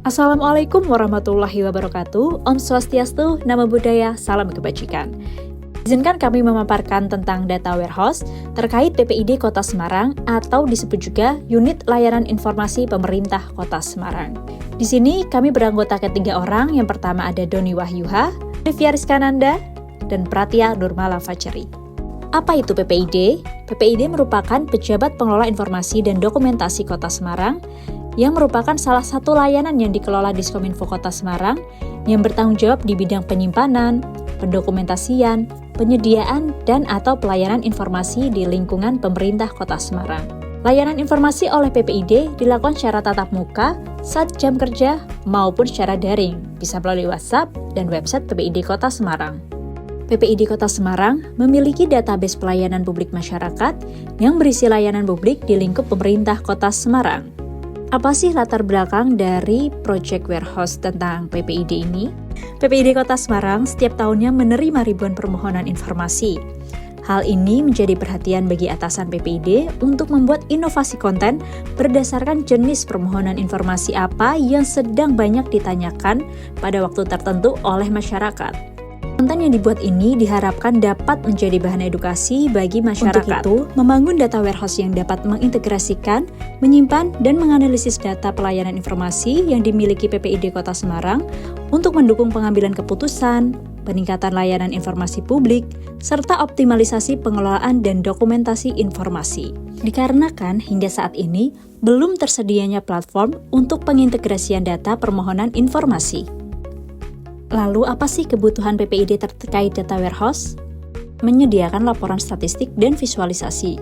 Assalamualaikum warahmatullahi wabarakatuh. Om Swastiastu, Namo Buddhaya, Salam Kebajikan. Izinkan kami memaparkan tentang data warehouse terkait PPID Kota Semarang atau disebut juga Unit Layanan Informasi Pemerintah Kota Semarang. Di sini kami beranggotakan 3 orang. Yang pertama ada Doni Wahyuha, Livia Rizkananda, dan Pratia Nurmala Fajri. Apa itu PPID? PPID merupakan Pejabat Pengelola Informasi dan Dokumentasi Kota Semarang yang merupakan salah satu layanan yang dikelola Diskominfo Kota Semarang yang bertanggung jawab di bidang penyimpanan, pendokumentasian, penyediaan, dan atau pelayanan informasi di lingkungan pemerintah Kota Semarang. Layanan informasi oleh PPID dilakukan secara tatap muka saat jam kerja maupun secara daring, bisa melalui WhatsApp dan website PPID Kota Semarang. PPID Kota Semarang memiliki database pelayanan publik masyarakat yang berisi layanan publik di lingkup pemerintah Kota Semarang. Apa sih latar belakang dari Project Warehouse tentang PPID ini? PPID Kota Semarang setiap tahunnya menerima ribuan permohonan informasi. Hal ini menjadi perhatian bagi atasan PPID untuk membuat inovasi konten berdasarkan jenis permohonan informasi apa yang sedang banyak ditanyakan pada waktu tertentu oleh masyarakat. Konten yang dibuat ini diharapkan dapat menjadi bahan edukasi bagi masyarakat. Untuk itu, membangun data warehouse yang dapat mengintegrasikan, menyimpan, dan menganalisis data pelayanan informasi yang dimiliki PPID Kota Semarang untuk mendukung pengambilan keputusan, peningkatan layanan informasi publik, serta optimalisasi pengelolaan dan dokumentasi informasi. Dikarenakan hingga saat ini belum tersedianya platform untuk pengintegrasian data permohonan informasi. Lalu apa sih kebutuhan PPID terkait data warehouse? Menyediakan laporan statistik dan visualisasi,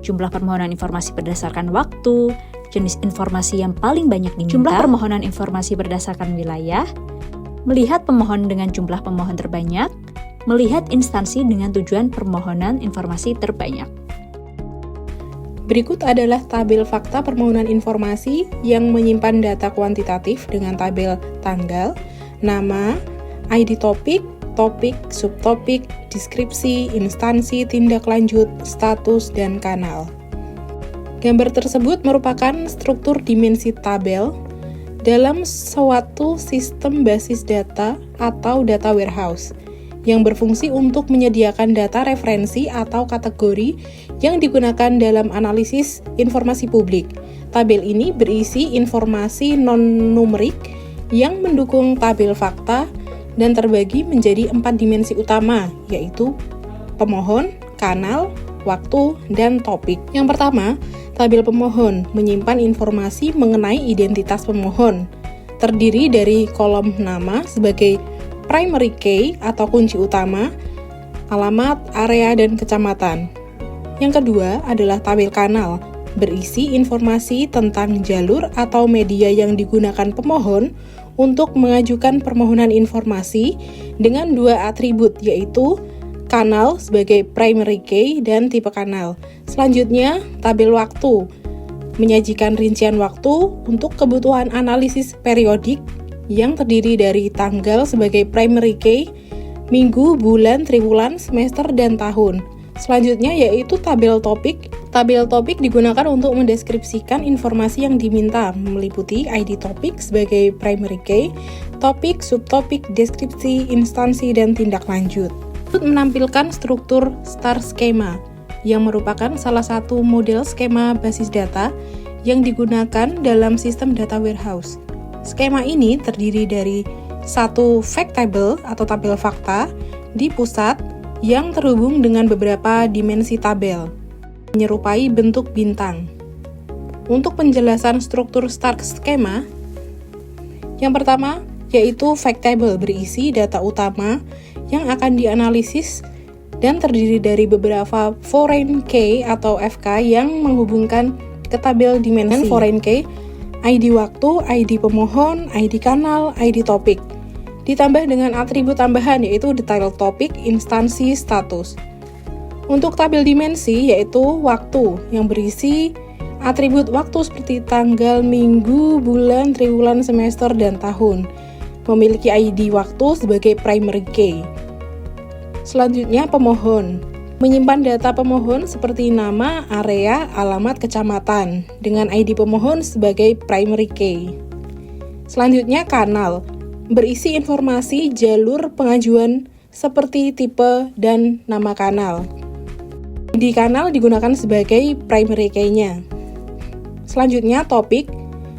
jumlah permohonan informasi berdasarkan waktu, jenis informasi yang paling banyak diminta, jumlah permohonan informasi berdasarkan wilayah, melihat pemohon dengan jumlah pemohon terbanyak, melihat instansi dengan tujuan permohonan informasi terbanyak. Berikut adalah tabel fakta permohonan informasi yang menyimpan data kuantitatif dengan tabel tanggal, nama, ID topik, topik, subtopik, deskripsi, instansi, tindak lanjut, status, dan kanal. Gambar tersebut merupakan struktur dimensi tabel dalam suatu sistem basis data atau data warehouse yang berfungsi untuk menyediakan data referensi atau kategori yang digunakan dalam analisis informasi publik. Tabel ini berisi informasi non-numerik yang mendukung tabel fakta dan terbagi menjadi 4 dimensi utama, yaitu pemohon, kanal, waktu, dan topik. Yang pertama, tabel pemohon menyimpan informasi mengenai identitas pemohon, terdiri dari kolom nama sebagai primary key atau kunci utama, alamat, area, dan kecamatan. Yang kedua adalah tabel kanal, berisi informasi tentang jalur atau media yang digunakan pemohon untuk mengajukan permohonan informasi dengan 2 atribut, yaitu kanal sebagai primary key dan tipe kanal. Selanjutnya, tabel waktu menyajikan rincian waktu untuk kebutuhan analisis periodik yang terdiri dari tanggal sebagai primary key, minggu, bulan, triwulan, semester, dan tahun. Selanjutnya yaitu tabel topik. Tabel topik digunakan untuk mendeskripsikan informasi yang diminta, meliputi ID topik sebagai primary key, topik, subtopik, deskripsi, instansi, dan tindak lanjut. Untuk menampilkan struktur star schema, yang merupakan salah satu model skema basis data yang digunakan dalam sistem data warehouse. Skema ini terdiri dari satu fact table atau tabel fakta di pusat yang terhubung dengan beberapa dimensi tabel, menyerupai bentuk bintang. Untuk penjelasan struktur star schema, yang pertama yaitu fact table berisi data utama yang akan dianalisis dan terdiri dari beberapa foreign key atau FK yang menghubungkan ke tabel dimensi. Foreign key, ID waktu, ID pemohon, ID kanal, ID topik. Ditambah dengan atribut tambahan yaitu detail topik, instansi, status. Untuk tabel dimensi yaitu waktu yang berisi atribut waktu seperti tanggal, minggu, bulan, triwulan, semester, dan tahun. Memiliki ID waktu sebagai primary key. Selanjutnya pemohon. Menyimpan data pemohon seperti nama, area, alamat, kecamatan dengan ID pemohon sebagai primary key. Selanjutnya kanal, berisi informasi jalur pengajuan seperti tipe dan nama kanal. ID kanal digunakan sebagai primary key-nya. Selanjutnya topik,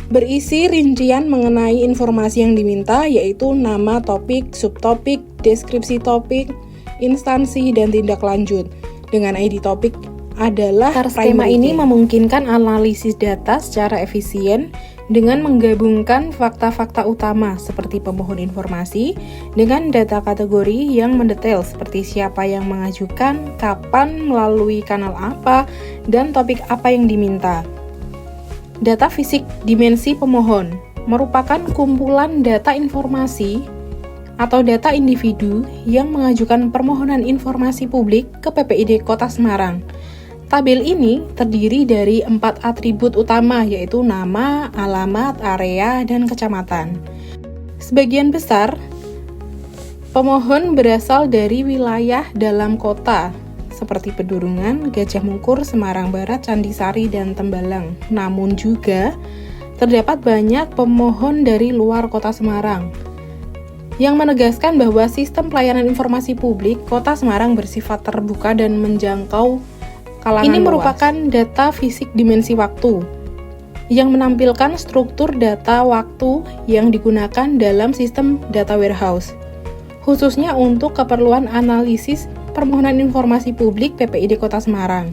berisi rincian mengenai informasi yang diminta, yaitu nama topik, subtopik, deskripsi topik, instansi, dan tindak lanjut. Dengan ID topik adalah skema ini memungkinkan analisis data secara efisien dengan menggabungkan fakta-fakta utama seperti pemohon informasi dengan data kategori yang mendetail seperti siapa yang mengajukan, kapan, melalui kanal apa, dan topik apa yang diminta. Data fisik dimensi pemohon merupakan kumpulan data informasi atau data individu yang mengajukan permohonan informasi publik ke PPID Kota Semarang. Tabel ini terdiri dari 4 atribut utama, yaitu nama, alamat, area, dan kecamatan. Sebagian besar pemohon berasal dari wilayah dalam kota, seperti Pedurungan, Gajah Mungkur, Semarang Barat, Candisari, dan Tembalang. Namun juga terdapat banyak pemohon dari luar kota Semarang, yang menegaskan bahwa sistem pelayanan informasi publik Kota Semarang bersifat terbuka dan menjangkau kalangan luas. Ini merupakan data fisik dimensi waktu yang menampilkan struktur data waktu yang digunakan dalam sistem data warehouse, khususnya untuk keperluan analisis permohonan informasi publik PPID Kota Semarang.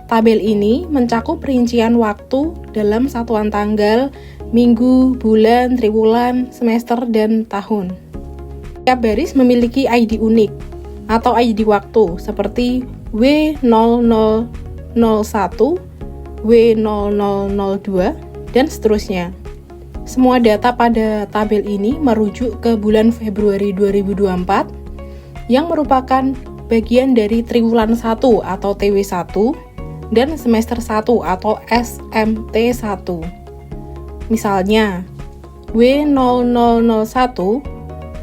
Tabel ini mencakup rincian waktu dalam satuan tanggal, minggu, bulan, triwulan, semester, dan tahun. Setiap baris memiliki ID unik atau ID waktu seperti W0001, W0002, dan seterusnya. Semua data pada tabel ini merujuk ke bulan Februari 2024 yang merupakan bagian dari triwulan 1 atau TW1 dan semester 1 atau SMT1. Misalnya, W0001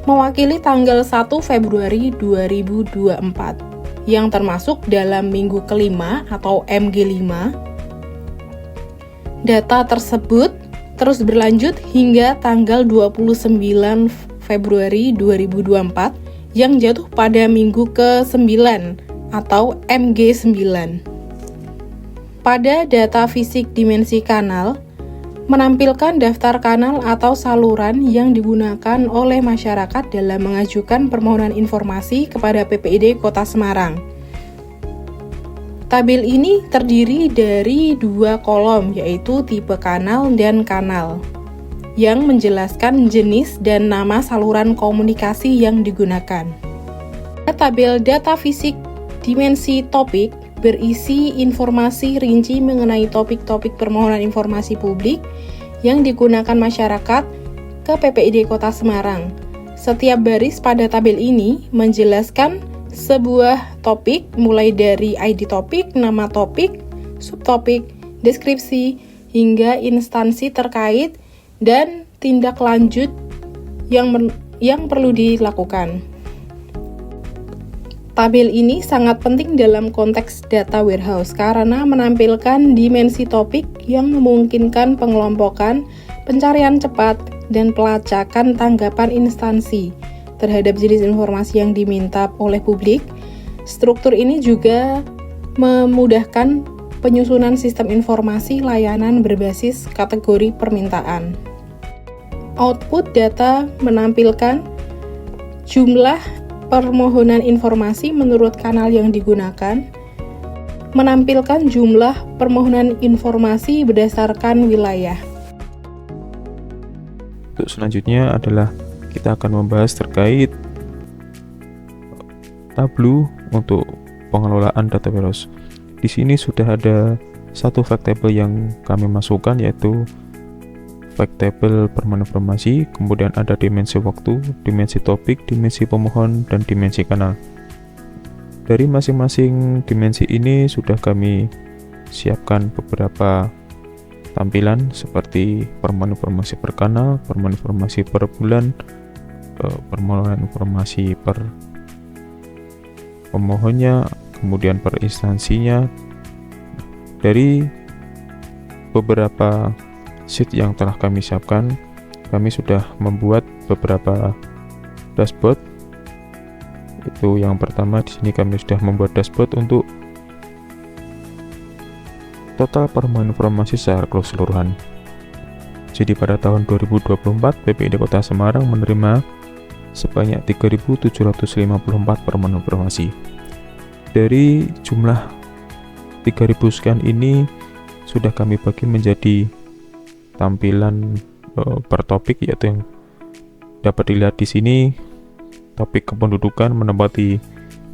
mewakili tanggal 1 Februari 2024 yang termasuk dalam minggu kelima atau MG5. Data tersebut terus berlanjut hingga tanggal 29 Februari 2024 yang jatuh pada minggu ke-9 atau MG9. Pada data fisik dimensi kanal, menampilkan daftar kanal atau saluran yang digunakan oleh masyarakat dalam mengajukan permohonan informasi kepada PPID Kota Semarang. Tabel ini terdiri dari 2 kolom, yaitu tipe kanal dan kanal, yang menjelaskan jenis dan nama saluran komunikasi yang digunakan. Tabel data fisik dimensi topik berisi informasi rinci mengenai topik-topik permohonan informasi publik yang digunakan masyarakat ke PPID Kota Semarang. Setiap baris pada tabel ini menjelaskan sebuah topik mulai dari ID topik, nama topik, subtopik, deskripsi, hingga instansi terkait dan tindak lanjut yang perlu dilakukan. Tabel ini sangat penting dalam konteks data warehouse karena menampilkan dimensi topik yang memungkinkan pengelompokan, pencarian cepat, dan pelacakan tanggapan instansi terhadap jenis informasi yang diminta oleh publik. Struktur ini juga memudahkan penyusunan sistem informasi layanan berbasis kategori permintaan. Output data menampilkan jumlah permohonan informasi menurut kanal yang digunakan, menampilkan jumlah permohonan informasi berdasarkan wilayah. Untuk selanjutnya adalah kita akan membahas terkait tableau untuk pengelolaan data warehouse. Di sini sudah ada satu fact table yang kami masukkan, yaitu fact table permohonan informasi, kemudian ada dimensi waktu, dimensi topik, dimensi pemohon, dan dimensi kanal. Dari masing-masing dimensi ini sudah kami siapkan beberapa tampilan seperti permohonan informasi per kanal, permohonan informasi per bulan, permohonan informasi per pemohonnya, kemudian per instansinya. Dari beberapa sheet yang telah kami siapkan, kami sudah membuat beberapa dashboard. Itu yang pertama, di sini kami sudah membuat dashboard untuk total permohonan informasi secara keseluruhan. Jadi pada tahun 2024 BPID Kota Semarang menerima sebanyak 3.754 permohonan informasi. Dari jumlah 3.000 sekian ini sudah kami bagi menjadi tampilan per topik, yaitu yang dapat dilihat di sini. Topik kependudukan menempati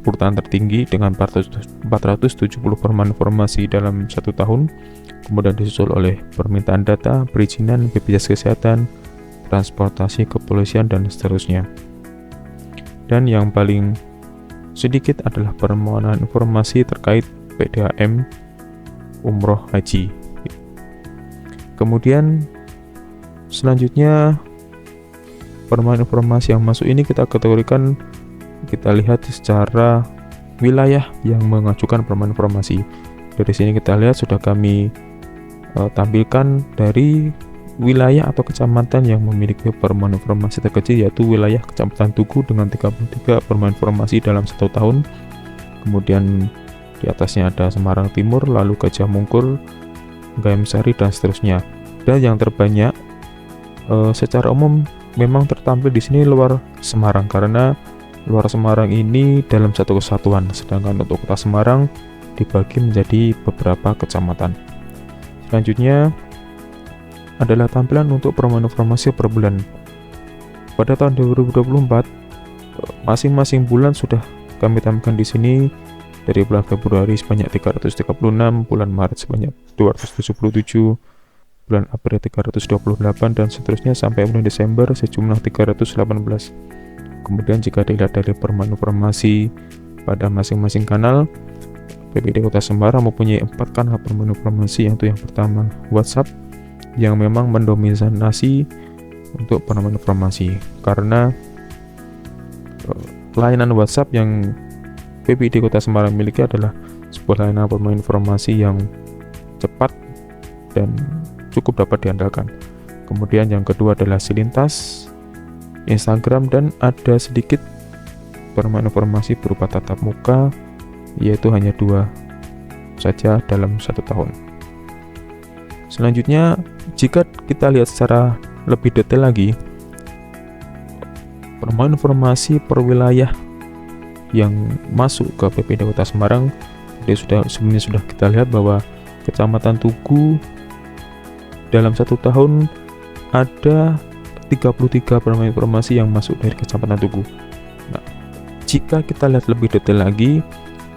urutan tertinggi dengan 470 permohonan informasi dalam 1 tahun, kemudian disusul oleh permintaan data, perizinan, BPJS Kesehatan, transportasi, kepolisian, dan seterusnya. Dan yang paling sedikit adalah permohonan informasi terkait PDAM umroh haji. Kemudian selanjutnya permohonan informasi yang masuk ini kita kategorikan, kita lihat secara wilayah yang mengajukan permohonan informasi. Dari sini kita lihat sudah kami tampilkan dari wilayah atau kecamatan yang memiliki permohonan informasi terkecil, yaitu wilayah Kecamatan Tugu dengan 33 permohonan informasi dalam 1 tahun. Kemudian di atasnya ada Semarang Timur, lalu Gajah Mungkur, Gayam Sari, dan seterusnya. Dan yang terbanyak secara umum memang tertampil di sini luar Semarang, karena luar Semarang ini dalam satu kesatuan, sedangkan untuk Kota Semarang dibagi menjadi beberapa kecamatan. Selanjutnya adalah tampilan untuk permohonan informasi per bulan. Pada tahun 2024, masing-masing bulan sudah kami tampilkan di sini. Dari bulan Februari sebanyak 336, bulan Maret sebanyak 277, bulan April 328, dan seterusnya sampai bulan Desember sejumlah 318. Kemudian jika dilihat dari permohonan informasi pada masing-masing kanal, BPID Kota Semarang mempunyai 4 kanal permohonan informasi, yaitu yang pertama WhatsApp, yang memang mendominasi untuk permohonan informasi, karena layanan WhatsApp yang BPID Kota Semarang miliki adalah sebuah layanan permohonan informasi yang cepat dan cukup dapat diandalkan. Kemudian yang kedua adalah Silintas, Instagram, dan ada sedikit permohonan informasi berupa tatap muka, yaitu hanya 2 saja dalam 1 tahun. Selanjutnya, jika kita lihat secara lebih detail lagi, permohonan informasi per wilayah yang masuk ke BPID Kota Semarang, sebelumnya sudah kita lihat bahwa Kecamatan Tugu dalam 1 tahun ada 33 permohonan informasi yang masuk dari Kecamatan Tugu. Nah, jika kita lihat lebih detail lagi,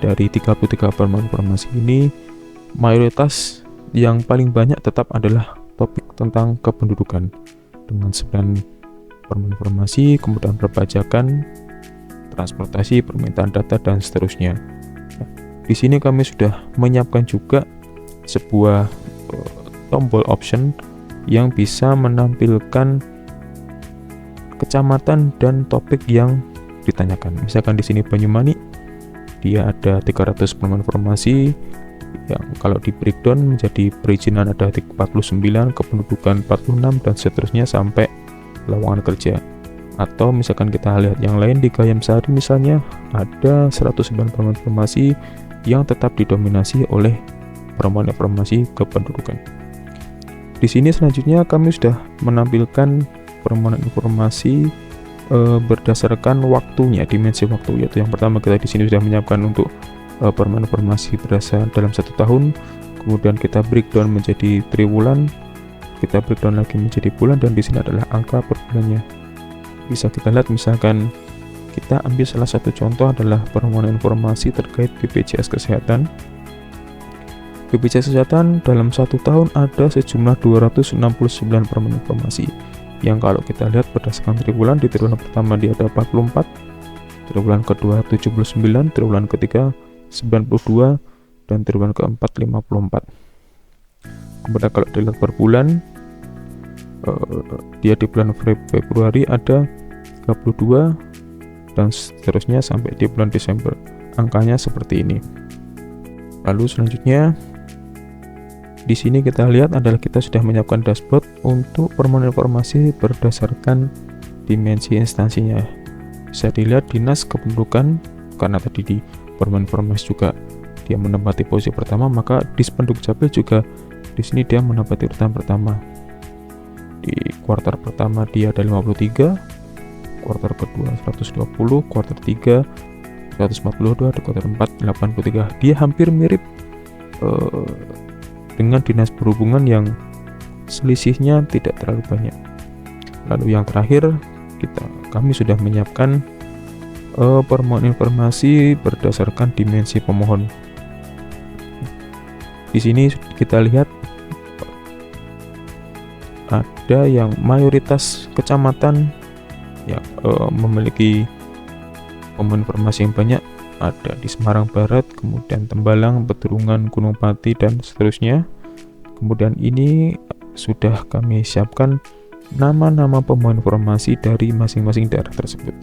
dari 33 permohonan informasi ini, mayoritas yang paling banyak tetap adalah topik tentang kependudukan dengan 9 permohonan informasi, kemudian perpajakan, transportasi, permintaan data, dan seterusnya. Nah, di sini kami sudah menyiapkan juga sebuah tombol option yang bisa menampilkan kecamatan dan topik yang ditanyakan. Misalkan di sini Banyumanik, dia ada 300 permohonan informasi yang kalau di breakdown menjadi perizinan ada 49, kependudukan 46, dan seterusnya sampai lowongan kerja. Atau misalkan kita lihat yang lain di Gayam Sari misalnya, ada 109 permohonan informasi yang tetap didominasi oleh permohonan informasi kependudukan. Di sini selanjutnya kami sudah menampilkan permohonan informasi berdasarkan waktunya, dimensi waktu, yaitu yang pertama kita di sini sudah menyiapkan untuk permohonan informasi berdasarkan dalam 1 tahun, kemudian kita breakdown menjadi triwulan, kita breakdown lagi menjadi bulan, dan di sini adalah angka per bulannya. Bisa kita lihat, misalkan kita ambil salah satu contoh adalah permohonan informasi terkait BPJS Kesehatan. BPJS Kesehatan dalam 1 tahun ada sejumlah 269 permohonan informasi, yang kalau kita lihat berdasarkan triwulan, di triwulan pertama dia ada 44, triwulan kedua 79, triwulan ketiga 92, dan triwulan keempat 54. Kemudian kalau dilihat per bulan, dia di bulan Februari ada 32, dan seterusnya sampai di bulan Desember. Angkanya seperti ini. Lalu selanjutnya, di di sini kita lihat adalah kita sudah menyiapkan dashboard untuk permohonan informasi berdasarkan dimensi instansinya. Bisa dilihat dinas kependudukan, karena tadi di permohonan informasi juga dia menempati posisi pertama, maka Dispenduk Capil juga di sini dia menempati urutan pertama. Di kuartal pertama dia ada 53, kuartal kedua 120, kuartal 3 142, di kuartal 4 83. Dia hampir mirip dengan dinas perhubungan yang selisihnya tidak terlalu banyak. Lalu yang terakhir, kami sudah menyiapkan permohonan informasi berdasarkan dimensi pemohon. Di sini kita lihat ada yang mayoritas kecamatan yang memiliki pemohon informasi yang banyak, ada di Semarang Barat, kemudian Tembalang, Peturungan, Gunung Pati, dan seterusnya. Kemudian ini sudah kami siapkan nama-nama pemohon informasi dari masing-masing daerah tersebut.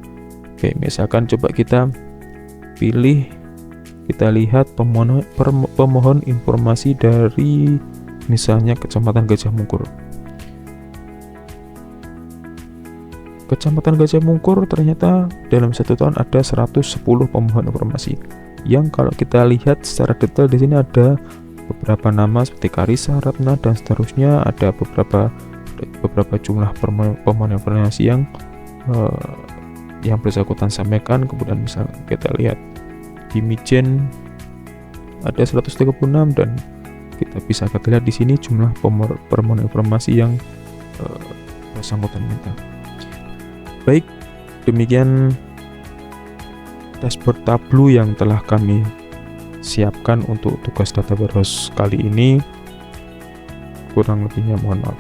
Oke, misalkan coba kita pilih, kita lihat pemohon informasi dari misalnya Kecamatan Gajah Mungkur. Kecamatan Gajah Mungkur ternyata dalam 1 tahun ada 110 pemohon informasi. Yang kalau kita lihat secara detail di sini ada beberapa nama seperti Karisa, Ratna, dan seterusnya. Ada beberapa jumlah pemohon informasi yang bersangkutan sampaikan. Kemudian misalnya kita lihat di Mijen ada 136, dan kita bisa lihat di sini jumlah permohonan informasi yang bersangkutan minta. Baik, demikian dashboard Tableau yang telah kami siapkan untuk tugas data warehouse kali ini. Kurang lebihnya mohon maaf.